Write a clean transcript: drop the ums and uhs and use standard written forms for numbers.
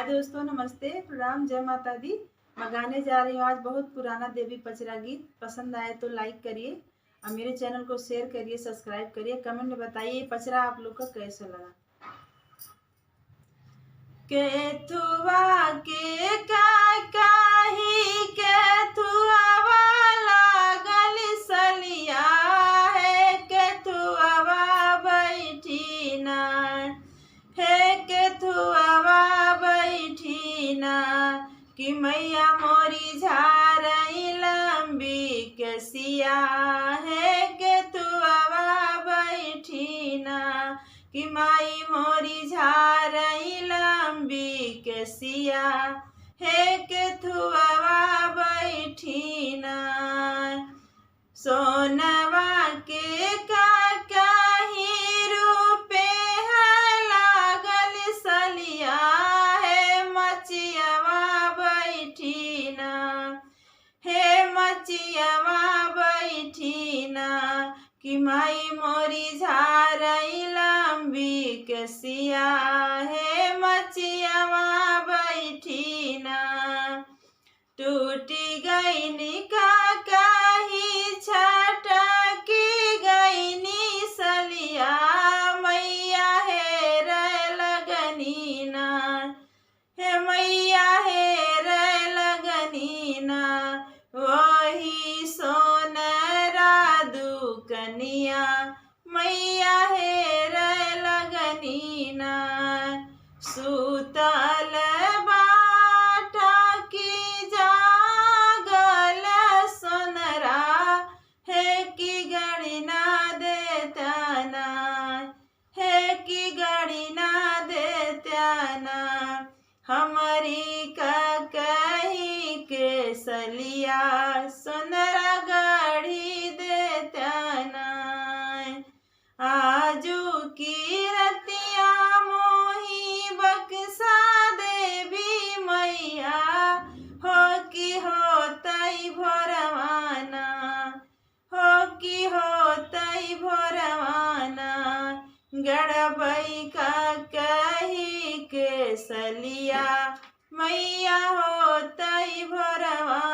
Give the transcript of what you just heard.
हाय दोस्तों, नमस्ते, प्रणाम, जय माता दी। मैं गाने जा रही हूँ आज बहुत पुराना देवी पचरा गीत। पसंद आए तो लाइक करिए और मेरे चैनल को शेयर करिए, सब्सक्राइब करिए, कमेंट में बताइए ये पचरा आप लोग को कैसा लगा। केथुआ के काही केथुआ लागल सलिया है, केथुआ बैठी ना है, केथुआ बैठी ना कि मैया मोरी झारई लंबी कसिया है, केथुआ बैठी ना कि माई मोरी झारई लंबी कसिया है, केथुआ बैठी ना। सोनवा के काही रूपे लागल सलिया है, मचियावा बैठी ना हे, मचियावा बैठी ना कि माई मोरी झारई लंबी कसिया है, मचियावा बैठी ना। टूटी गई निका काही छटकी गई नी सलिया, मैया है रे लगनी ना हे, मैया है रे लगनी ना। वही सोनरा दुकनिया मैया है रे लगनी ना। सुतल बाटा की जागल सोनरा है कि गणिना देता ना है, कि गणिना देता ना। हमारी का कही के सलिया सोनरा गढ़ी देता ना। आजू की रतिया मोही बक्सा देवी मैया हो कि होतई भोरवाना हो कि होतई भोरवाना। गड़बई का कही के सलिया मैया होतई भोरवाना।